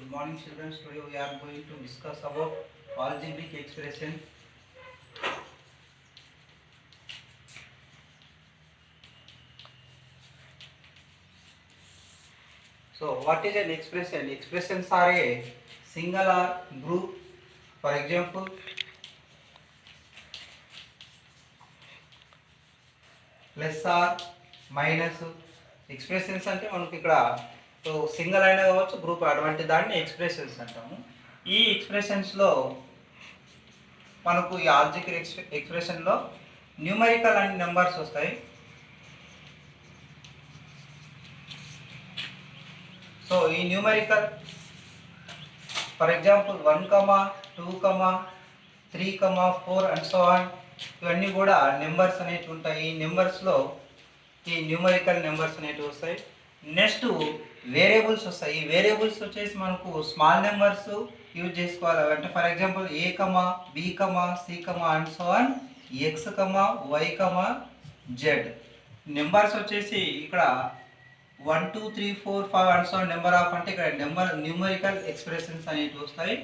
Good morning, children. Today we are going to discuss about algebraic expression. So, what is an expression? Expressions are a single or group. For example, plus or minus expressions అంటే మనకి ఇక్కడ single అయినా కావచ్చు group అటువంటి దాన్ని expressions అంటాము. ఈ ఎక్స్ప్రెషన్స్లో మనకు ఈ ఆల్జిబ్రిక్ ఎక్స్ప్రెషన్లో న్యూమరికల్ అండ్ నెంబర్స్ వస్తాయి. సో ఈ numerical for example 1, 2, 3, 4 and so on, ఇవన్నీ కూడా నెంబర్స్ అనేవి ఉంటాయి. ఈ నెంబర్స్లో ఈ న్యూమరికల్ నెంబర్స్ అనేవి వస్తాయి. నెక్స్ట్ వేరియబుల్స్ వస్తాయి. ఈ వేరియబుల్స్ వచ్చేసి మనకు స్మాల్ నెంబర్స్ యూజ్ చేసుకోవాలి. అంటే for example A, B, C and so on, X, Y, Z. Numbers వచ్చేసి ఇక్కడ 1, 2, 3, 4, 5 అండ్ సో నెంబర్ ఆఫ్ అంటే ఇక్కడ న్యూమరికల్ ఎక్స్ప్రెషన్స్ అనేవి వస్తాయి.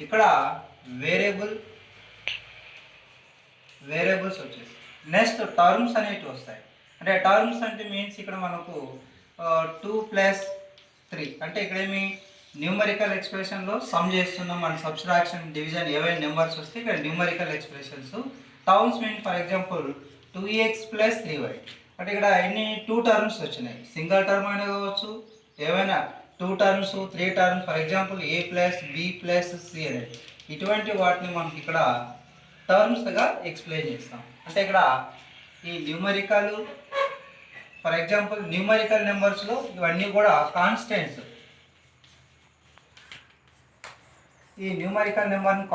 ఇక్కడ వేరియబుల్స్ వచ్చేసి నెక్స్ట్ టర్మ్స్ అనేవి వస్తాయి. అంటే టర్మ్స్ అంటే మీన్స్ ఇక్కడ మనకు 2 + 3 అంటే ఇక్కడ ఏమి న్యూమరికల్ ఎక్స్ప్రెషన్లో సమ్ చేస్తున్నాం అండ్ సబ్స్ట్రాక్షన్ డివిజన్ ఏవైనా నెంబర్స్ వస్తే ఇక్కడ numerical expressions. Terms mean for example 2x + 3y అంటే ఇక్కడ ఎన్ని 2 టర్మ్స్ వచ్చినాయి. సింగిల్ టర్మ్ అయినా కావచ్చు, ఏవైనా 2 terms 3 terms, for example A + B + C అనేది ఇటువంటి వాటిని మనకి ఇక్కడ టర్మ్స్గా ఎక్స్ప్లెయిన్ చేస్తాం. అంటే ఇక్కడ ఈ న్యూమరికల్ ఫర్ ఎగ్జాంపుల్ న్యూమరికల్ నెంబర్స్లో ఇవన్నీ కూడా కాన్స్టెంట్స్. ఈ న్యూమరికల్ నెంబర్ని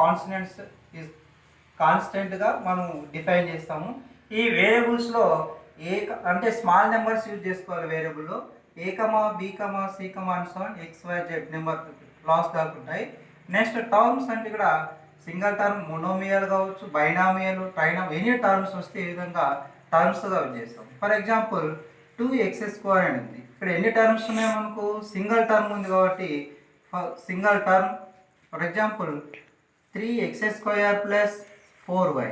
కాన్స్టెంట్గా మనం డిఫైన్ చేస్తాము. ఈ వేరియబుల్స్లో అంటే స్మాల్ నెంబర్స్ యూజ్ చేసుకోవాలి. వేరియబుల్లో A, B, C and so on XYZ number లాస్ దాకా ఉంటాయి. నెక్స్ట్ టర్మ్స్ అంటే ఇక్కడ సింగిల్ టర్మ్, మోనోమియల్ కావచ్చు, బైనామియల్, ట్రైనామ్, ఎనీ టర్మ్స్ వస్తే ఈ విధంగా టర్మ్స్గా యూజ్ చేస్తాం. ఫర్ ఎగ్జాంపుల్ 2x² అని ఉంది. ఇక్కడ ఎన్ని టర్మ్స్ ఉన్నాయి మనకు? సింగిల్ టర్మ్ ఉంది కాబట్టి single term. For example 3x² + 4y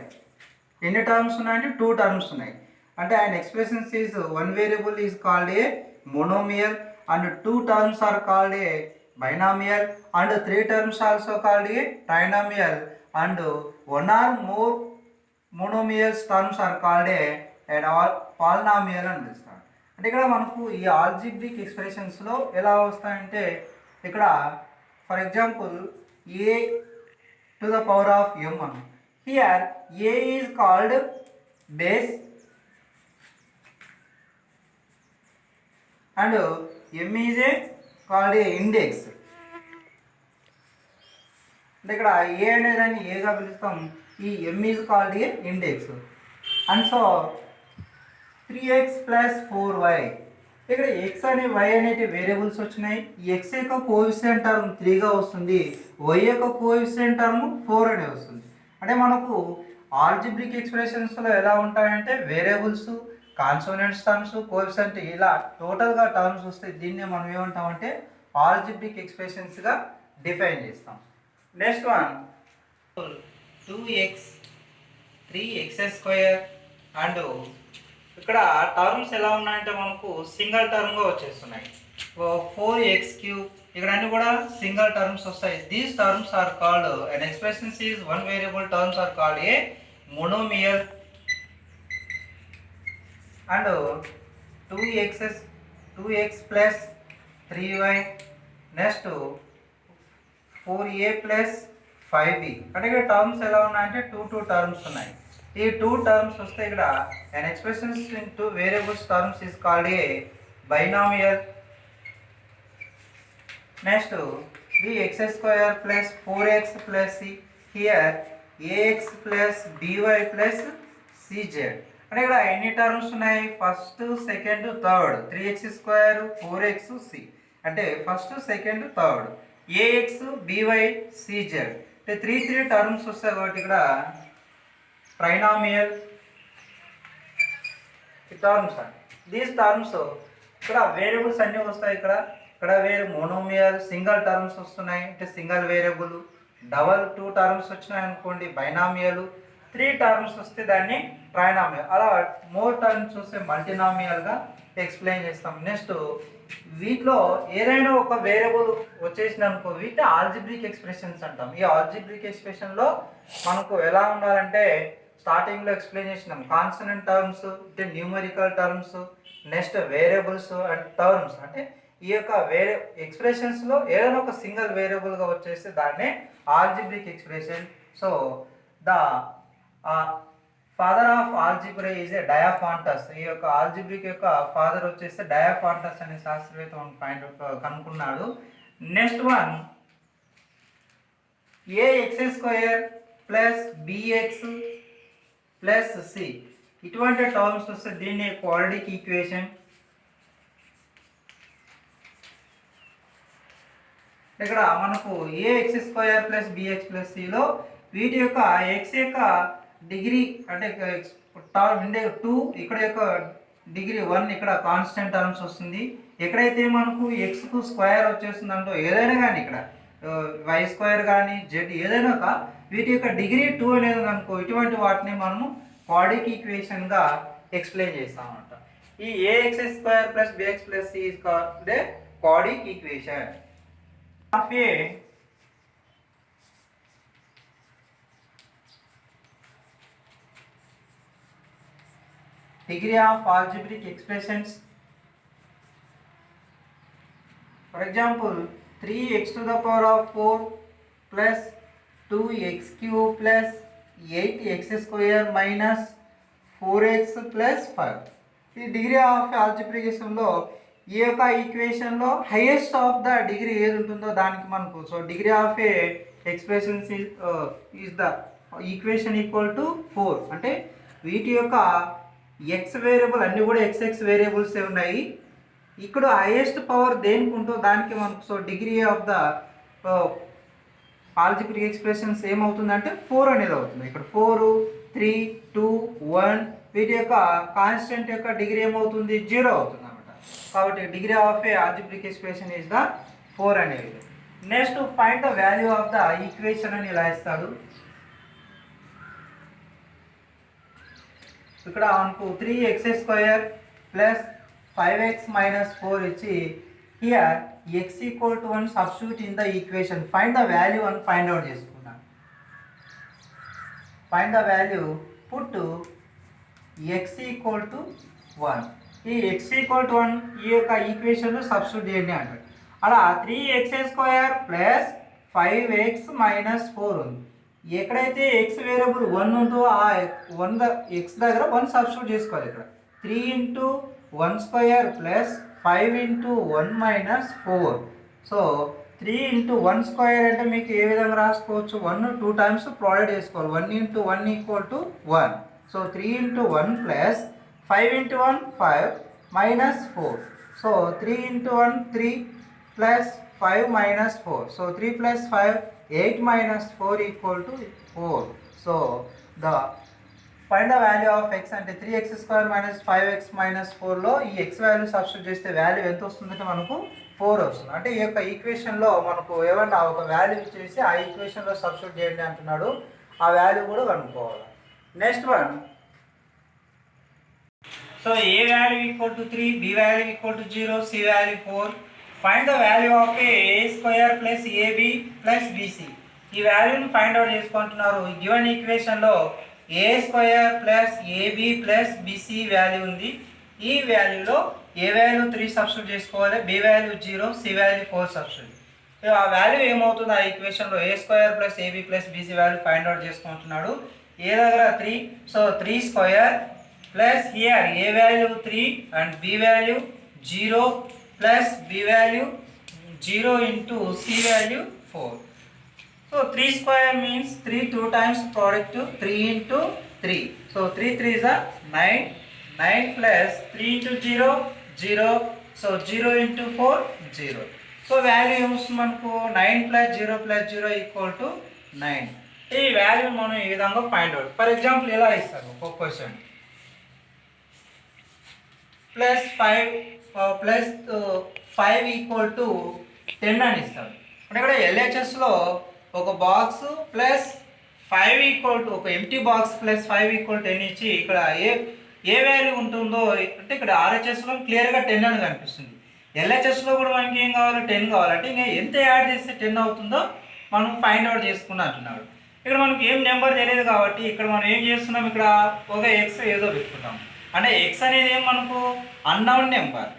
ఎన్ని టర్మ్స్ ఉన్నాయంటే 2 టర్మ్స్ ఉన్నాయి. అంటే ఆయన expressions is 1 variable is called a monomial and 2 terms are called a binomial and 3 terms also called a trinomial and 1 or more monomial terms are called a polynomial అని పిలుస్తాం. అంటే ఇక్కడ మనకు ఈ ఆల్జిబ్రిక్ ఎక్స్ప్రెషన్స్లో ఎలా వస్తాయంటే ఇక్కడ ఫర్ ఎగ్జాంపుల్ a⁴m అని, here a is called base and m is a called a index. అంటే ఇక్కడ ఏ అనేదాన్ని ఏగా పిలుస్తాం, ఈ m is called A index. And so 3x + 4y ఇక్కడ x అనే y అనేటి వేరియబుల్స్ వచ్చినాయి. x యొక్క కోఎఫిషియంట్ టర్మ్ 3గా వస్తుంది, y యొక్క కోఎఫిషియంట్ టర్మ్ 4 అనే వస్తుంది. అంటే మనకు ఆల్జిబ్రిక్ ఎక్స్ప్రెషన్స్లో ఎలా ఉంటాయంటే వేరియబుల్స్, కాన్సోనెంట్స్ టర్మ్స్, కోఎఫిషియంట్ ఇలా టోటల్గా టర్మ్స్ వస్తాయి. దీన్నే మనం ఏమంటామంటే ఆల్జిబ్రిక్ ఎక్స్ప్రెషన్స్గా డిఫైన్ చేస్తాం. Next one 2x 3x² and ఇక్కడ టర్మ్స్ ఎలా ఉన్నాయంటే మనకు సింగిల్ టర్మ్గా వచ్చేస్తున్నాయి. 4x³ ఇక్కడ అన్ని కూడా సింగిల్ టర్మ్స్ వస్తాయి. These terms are called and expressions is 1 variable terms are called a monomial and 2x + 3y next 4a + 5b అంటే ఇక్కడ టర్మ్స్ ఎలా ఉన్నాయంటే 2 టర్మ్స్ ఉన్నాయి. ఈ 2 టర్మ్స్ వస్తే ఇక్కడ an expressions in 2 variables terms is called a binomial. Next bx² + 4x + c here ax + by + cz అంటే ఇక్కడ ఎన్ని టర్మ్స్ ఉన్నాయి? First, second, third. 3x² 4x c అంటే first, second, third. ax by cz అంటే 3 terms వస్తాయి కాబట్టి ఇక్కడ trinomial terms అండి. దీస్ టర్మ్స్ ఇక్కడ వేరియబుల్స్ అన్నీ వస్తాయి. ఇక్కడ ఇక్కడ వేరే మోనోమియల్ సింగిల్ టర్మ్స్ వస్తున్నాయి అంటే సింగిల్ వేరియబుల్, డబల్ 2 టర్మ్స్ వచ్చినాయి అనుకోండి బైనామియల్, 3 టర్మ్స్ వస్తే దాన్ని ట్రైనామియల్, అలా మోర్ టర్మ్స్ వస్తే మల్టీనామియల్గా ఎక్స్ప్లెయిన్ చేస్తాం. నెక్స్ట్ వీటిలో ఏదైనా ఒక వేరియబుల్ వచ్చేసింది అనుకో వీటి ఆల్జిబ్రిక్ ఎక్స్ప్రెషన్స్ అంటాం. ఈ ఆల్జిబ్రిక్ ఎక్స్ప్రెషన్లో మనకు ఎలా ఉండాలంటే స్టార్టింగ్లో ఎక్స్ప్లెయిన్ చేసినాం కాన్సనెంట్ టర్మ్స్ అంటే numerical terms, next variables and terms అంటే ఈ యొక్క వేరే ఎక్స్ప్రెషన్స్లో ఏదైనా ఒక సింగిల్ వేరియబుల్గా వచ్చేస్తే దాన్నే algebraic expression. So the father of algebra is a Diophantus. ఈ యొక్క ఆల్జిబ్రిక్ యొక్క ఫాదర్ వచ్చేస్తే డయాఫాంటస్ అనే శాస్త్రవేత్త కనుక్కున్నాడు. Next one a x square plus b x plus c, ఇటువంటి టర్మ్స్ వస్తే దీన్ని క్వాడ్రాటిక్ ఈక్వేషన్. ఇక్కడ మనకు a x square plus b x plus సిలో వీటి యొక్క ఎక్స్ యొక్క డిగ్రీ అంటే టర్మ్ 2, ఇక్కడ యొక్క డిగ్రీ 1, ఇక్కడ కాన్స్టెంట్ టర్మ్స్ వస్తుంది. ఎక్కడైతే మనకు ఎక్స్కు స్క్వేర్ వచ్చేస్తుందంటో ఏదైనా కానీ ఇక్కడ వై స్క్వేర్ కానీ జెడ్ ఏదైనా ఒక వీటి యొక్క డిగ్రీ 2 అనేది అనుకో ఇటువంటి వాటిని మనము క్వాడ్రాటిక్ ఈక్వేషన్గా ఎక్స్ప్లెయిన్ చేస్తామన్నమాట. ఈ a x square plus b x plus C is called a quadratic equation. Of a degree of algebraic expressions. For example, 3x to the power of 4 plus 2x cube plus 8x square minus 4x plus 5. ఈ degree of ఆల్జిబ్రికేషన్లో ఈ యొక్క ఈక్వేషన్లో highest of the degree ఏది ఉంటుందో దానికి మనకు so degree of A expressions is the equation equal to 4. అంటే వీటి యొక్క ఎక్స్ వేరియబుల్ అన్నీ కూడా ఎక్స్ వేరియబుల్స్ ఉన్నాయి. ఇక్కడ హైయెస్ట్ పవర్ దేనికి ఉంటుందో దానికి మనకు so degree of the algebraic expressions ఏమవుతుందంటే 4 అనేది అవుతుంది. ఇక్కడ 4, 3, 2, 1 వీటి యొక్క కాన్స్టెంట్ యొక్క డిగ్రీ ఏమవుతుంది 0 అవుతుంది అనమాట. కాబట్టి degree of A algebraic expression is the 4 అనేది. Next find the value of the equation అని ఇలా ఇస్తాడు. ఇక్కడ మనకు 3x square plus 5x minus 4 ఇచ్చి here x equal to 1 substitute in the equation. Find the value అని ఫైండ్ అవుట్ చేసుకున్నాం. Find the value put x equal to 1. ఈ x equal to 1 ఈ యొక్క ఈక్వేషన్లో సబ్స్టిట్యూట్ చేయండి అంటారు. అలా 3x square plus 5x minus 4 ఉంది. ఎక్కడైతే ఎక్స్ వేరియబుల్ 1 ఉందో ఆ 1 ఎక్స్ దగ్గర 1 సబ్స్టిట్యూట్ చేసుకోవాలి. ఇక్కడ 3 into 1 square plus 5 into 1 minus 4. So 3 into 1 square అంటే మీకు ఏ విధంగా రాసుకోవచ్చు 1 2 టైమ్స్ ప్రోడక్ట్ చేసుకోవాలి. 1 into 1 equal to 1. So 3 into 1 plus 5 into 1 5 minus 4. So 3 into 1 3 plus 5 minus 4. So 3 plus 5 8 minus 4 equal to 4. So the find the value of x అంటే 3x square minus 5x minus 4లో ఈ x value substitute చేస్తే value ఎంత వస్తుందంటే మనకు 4 వస్తుంది. అంటే ఈ యొక్క ఈక్వేషన్లో మనకు ఏమన్నా ఒక వాల్యూ ఇచ్చేసి ఆ ఈక్వేషన్లో సబ్స్టిట్యూట్ చేయండి అంటున్నాడు. ఆ వాల్యూ కూడా కనుక్కోవాలి. Next one so a value equal to 3, b value equal to 0, c value 4. Find the value of a square plus a b plus b c. ఈ వాల్యూని ఫైండ్ అవుట్ చేసుకుంటున్నారు. గివెన్ ఈక్వేషన్లో a square plus a b plus b c value ఉంది. ఈ వాల్యూలో a value 3 substitute చేసుకోవాలి, b value 0, c value 4 substitute. ఆ value ఏమవుతుంది ఆ ఈక్వేషన్లో a square plus a b plus b c value find out చేసుకుంటున్నాడు. ఏ దగ్గర 3, so 3 square plus here a value 3 and b value 0 plus b value 0 into c value 4. So 3 square means 3 2 times product to 3 into 3. So 3 3 is a 9. 9 plus 3 into 0 0. So 0 into 4 0. So value ఏమొస్తుంది మనకు 9 plus 0 equal to 9. ఈ value మనం ఈ విధంగా find out. For example ఇలా ఇస్తారు ఒక question plus 5 plus 5 equal to 10 అని ఇస్తాడు. అంటే ఇక్కడ ఎల్హెచ్ఎస్లో ఒక బాక్స్ ప్లస్ 5 ఈక్వల్ టు ఒక ఎంటీ బాక్స్ ప్లస్ 5 ఈక్వల్ 10 ఇచ్చి ఇక్కడ ఏ వాల్యూ ఉంటుందో అంటే ఇక్కడ ఆర్హెచ్ఎస్లో క్లియర్గా 10 అని కనిపిస్తుంది. ఎల్హెచ్ఎస్లో కూడా మనకి ఏం కావాలి 10 కావాలంటే ఇంకా ఎంత యాడ్ చేస్తే 10 అవుతుందో మనం ఫైండ్ అవుట్ చేసుకుని అంటున్నాడు. ఇక్కడ మనకి ఏం నెంబర్ తెలియదు కాబట్టి ఇక్కడ మనం ఏం చేస్తున్నాం, ఇక్కడ ఒక ఎక్స్ ఏదో పెట్టుకుంటాం. అంటే ఎక్స్ అనేది ఏం మనకు అన్నౌన్ నెంబర్.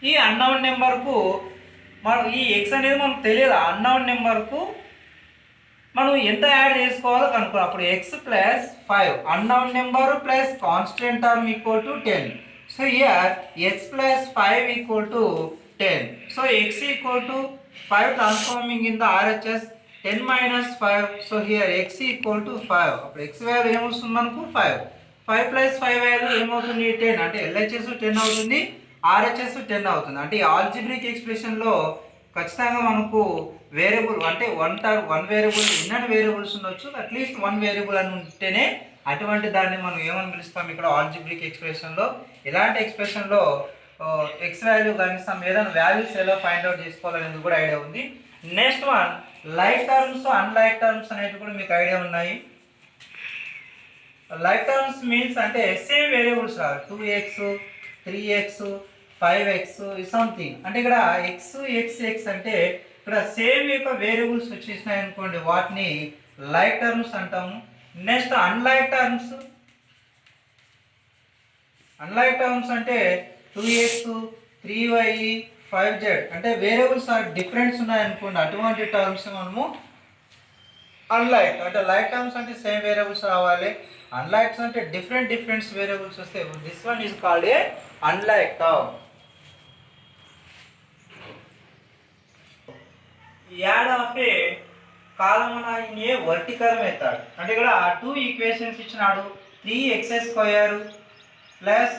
ఈ అన్నౌన్ నెంబర్కు మనం ఈ ఎక్స్ అనేది మనకు తెలియదు. అన్నౌన్ నెంబర్కు మనం ఎంత యాడ్ చేసుకోవాలో కనుక్కో. అప్పుడు X plus 5 unknown number plus constant term equal to 10. So here X plus 5 equal to 10. So X equal to 5 transforming in the RHS 10 minus 5. So here X equal to 5. అప్పుడు X value ఏమొస్తుంది మనకు 5. 5 plus 5 value ఏమవుతుంది 10. అంటే LHS 10 అవుతుంది, RHS 10 అవుతుంది. అంటే ఈ algebraic ఎక్స్ప్రెషన్లో ఖచ్చితంగా మనకు వేరియబుల్ అంటే వన్ వేరియబుల్ ఇన్నర్ వేరియబుల్స్ ఉండొచ్చు, అట్లీస్ట్ 1 వేరియబుల్ అని ఉంటేనే అటువంటి దాన్ని మనం ఏమని పిలుస్తాం ఇక్కడ ఆల్జిబ్రిక్ ఎక్స్ప్రెషన్లో. ఇలాంటి ఎక్స్ప్రెషన్లో ఎక్స్ వాల్యూ కానీ సమ్ ఏదైనా వాల్యూస్ ఎలా ఫైండ్ అవుట్ చేసుకోవాలనేది కూడా ఐడియా ఉంది. Next one like terms unlike terms అనేవి కూడా మీకు ఐడియా ఉన్నాయి. లైక్ టర్మ్స్ మీన్స్ అంటే సేమ్ వేరియబుల్స్ రాదు. 2x 3x 5x something. అంటే ఇక్కడ ఎక్స్ ఎక్స్ ఎక్స్ అంటే ఇక్కడ సేమ్ యొక్క వేరియబుల్స్ వచ్చేసినాయి అనుకోండి, వాటిని లైక్ టర్మ్స్ అంటాము. Next unlike terms. Unlike terms అంటే 2x 3y 5z అంటే వేరియబుల్స్ డిఫరెన్స్ ఉన్నాయనుకోండి, అటువంటి టర్మ్స్ మనము అన్లైక్. అంటే లైక్ టర్మ్స్ అంటే సేమ్ వేరియబుల్స్ రావాలి, అన్లైక్స్ అంటే డిఫరెంట్ వేరియబుల్స్ వస్తే this one is called A unlike term. Add of A column in a vertical method. అంటే ఇక్కడ 2 ఈక్వేషన్స్ ఇచ్చినాడు. 3x² plus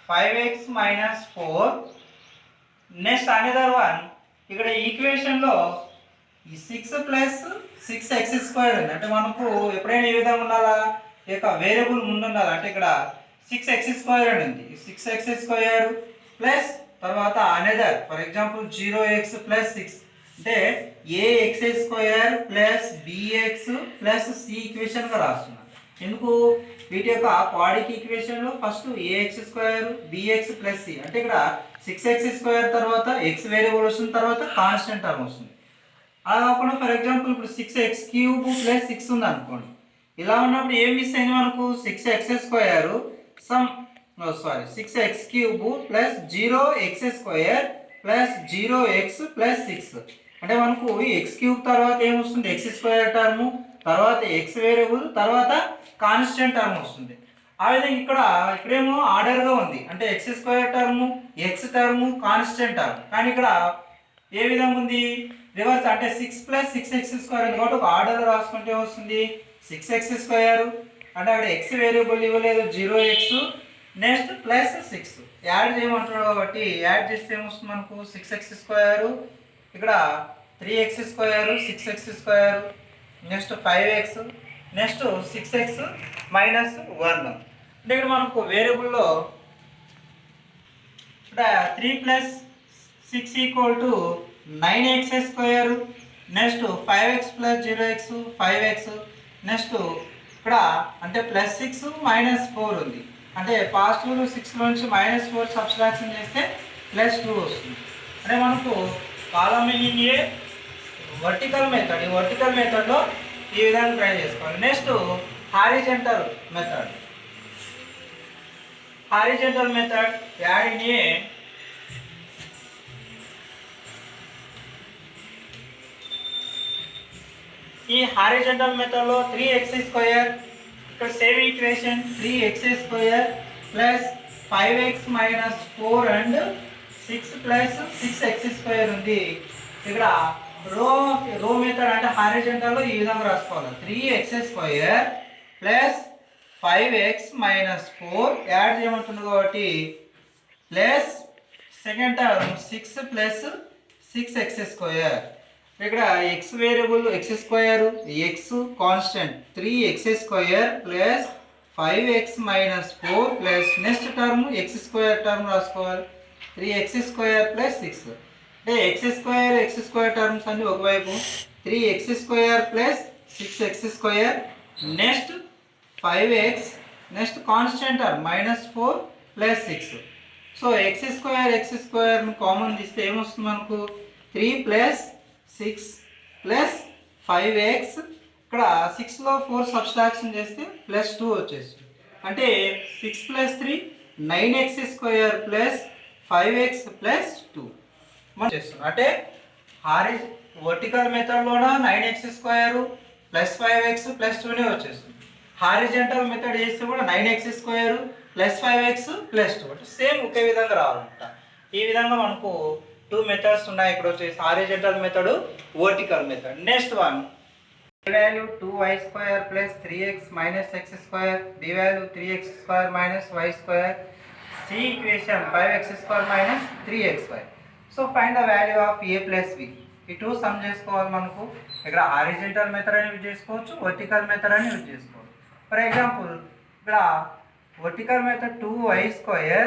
5x minus 4. Next another one ఇక్కడ ఈక్వేషన్లో ఈ 6 ప్లస్ 6x² ఉంది. అంటే మనకు ఎప్పుడైనా ఏ విధంగా ఉండాలా, ఈ యొక్క వేరియబుల్ ముందు ఉండాలి. అంటే ఇక్కడ 6x² అని ఉంది. 6x² ప్లస్ తర్వాత another for example 0x plus 6 అంటే ax² plus bx plus c ఈక్వేషన్గా రాస్తున్నాను. ఎందుకు వీటి యొక్క క్వాడ్రిక్ ఈక్వేషన్లో first ax² bx plus c అంటే ఇక్కడ 6x² తర్వాత x వేరియబుల్ వస్తుంది, తర్వాత కాన్స్టెంట్ టర్మ్ వస్తుంది. అలా కాకుండా ఫర్ ఎగ్జాంపుల్ ఇప్పుడు 6x³ ప్లస్ 6 ఉంది అనుకోండి. ఇలా ఉన్నప్పుడు ఏం మిస్ అయింది మనకు 6x² some 6x³ plus 0x² plus 0x plus 6 అంటే మనకు x³ తర్వాత ఏమొస్తుంది x² టర్ము, తర్వాత x వేరియబుల్, తర్వాత కాన్స్టెంట్ టర్మ్ వస్తుంది. ఆ విధంగా ఇక్కడేమో ఆర్డర్గా ఉంది. అంటే x² term, x term, constant term. కానీ ఇక్కడ ఏ విధంగా ఉంది రివర్స్. అంటే 6 ప్లస్ 6x² ఉంది కాబట్టి ఒక ఆర్డర్ రాసుకుంటే వస్తుంది 6x² అంటే అక్కడ x వేరియబుల్ ఇవ్వలేదు 0x నెక్స్ట్ ప్లస్ 6 యాడ్ చేయమంటాడు కాబట్టి యాడ్ చేస్తే ఏమొస్తుంది మనకు 6x² ఇక్కడ 3x² 6x² next 5x next 6x minus 1. అంటే ఇక్కడ మనకు వేరియబుల్లో 3 plus 6 equal to 9x² next 5x plus 0x 5x next ఇక్కడ అంటే ప్లస్ 6 మైనస్ 4 ఉంది. అంటే పాజిటివ్ 6 నుంచి మైనస్ 4 సబ్స్ట్రాక్షన్ చేస్తే ప్లస్ 2 వస్తుంది. అంటే మనకు column in a vertical method. ఈ వర్టికల్ మెథడ్లో ఈ విధంగా ట్రై చేసుకోవాలి. Next horizontal method. Horizontal method add in a ఈ హారిజంటల్ మెథడ్లో 3x² ఇక్కడ same equation 3x² plus 5x minus 4 and 6 plus 6x² ఉంది. ఇక్కడ రో మెథడ్ అంటే హారిజంటల్లో ఈ విధంగా రాసుకోవాలి 3x² plus 5x minus 4 add చేయమంటుంది కాబట్టి plus second term 6 plus 6x². ఇక్కడ x variable x² x constant 3x² plus 5x minus 4 plus next term x² term రాసుకోవాలి 3x² ప్లస్ 6. అంటే x² టర్మ్స్ అన్ని ఒకవైపు 3x² plus 6x², next 5x, next constant term -4 plus 6. So x² common తీస్తే ఏమొస్తుంది మనకు 3 plus 6 plus 5x, ఇక్కడ 6లో 4 subtraction చేస్తే plus 2 వచ్చేస్తుంది. అంటే 6 plus 3 9x² plus 5x plus 2 మనం చేస్తున్నాం. అంటే వర్టికల్ మెథడ్లోన 9x² ప్లస్ 5x ప్లస్ 2నే వచ్చేస్తుంది. హారిజంటల్ మెథడ్ చేస్తే కూడా 9x² ప్లస్ 5x ప్లస్ 2 అంటే సేమ్ ఒకే విధంగా రావాలంట. ఈ విధంగా మనకు 2 మెథడ్స్ ఉన్నాయి. ఇక్కడ వచ్చేసి horizontal method, vertical method. Next one a value 2y² plus 3x minus x², b value 3x² minus y², c equation 5x² minus 3xy. So find the value of a plus b. ఈ 2 sum చేసుకోవాలి మనకు. ఇక్కడ horizontal method అని use చేసుకోవచ్చు, vertical method అని use చేసుకోవచ్చు. For example ఇక్కడ vertical method 2y²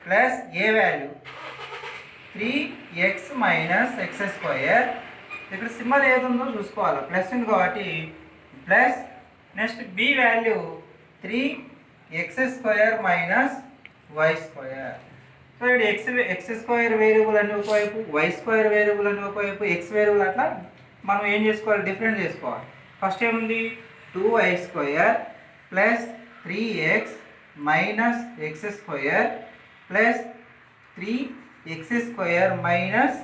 plus a value 3x minus x². ఇక్కడ సింబల్ ఏది ఉందో చూసుకోవాలి, ప్లస్ ఉంది కాబట్టి plus. Next b value 3x² minus y². So ఇక్కడ x² వేరియబుల్ అని ఒకవైపు, y² వేరియబుల్ అని ఒకవైపు, x వేరియబుల్, అట్లా మనం ఏం చేసుకోవాలి, డిఫరెంట్ చేసుకోవాలి. ఫస్ట్ ఏముంది 2y² plus 3x minus x² plus 3x² minus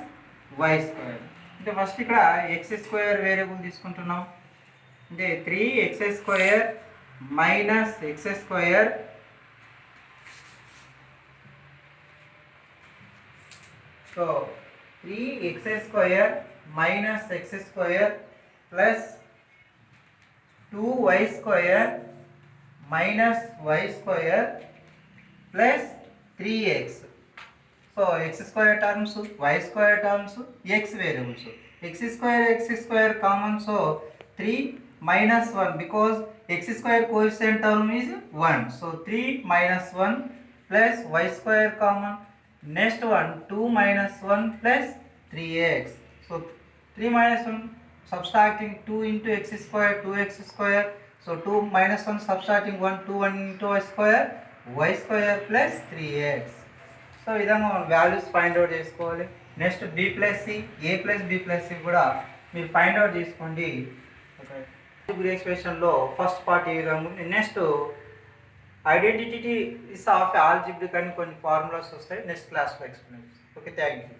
y². అంటే ఫస్ట్ ఇక్కడ x² వేరియబుల్ తీసుకుంటున్నాం. అంటే 3x² minus x², so 3x² minus x² plus 2y² minus y² plus 3x. So x² terms, y² terms, x variables. x² common, so 3 minus 1 because x² coefficient term is 1. So 3 minus 1 plus y² common. Next one 2 minus 1 plus 3x. So 3 minus 1 subtracting 2 into x², 2x². So 2 minus 1 subtracting 1, 2 1 into y² plus 3x. So ఈ విధంగా మనం values find out చేసుకోవాలి. Next b plus C, a plus b plus C కూడా మీరు find out చేసుకోండి. ఎక్స్ప్రెషన్లో first part ఈ విధంగా ఉంది. నెక్స్ట్ ఐడెంటిటీ ఆఫ్ ఆల్జిబ్రిక్ అని కొన్ని ఫార్ములాస్ వస్తాయి. నెక్స్ట్ క్లాస్లో ఎక్స్ప్లెయిన్. Okay, thank you.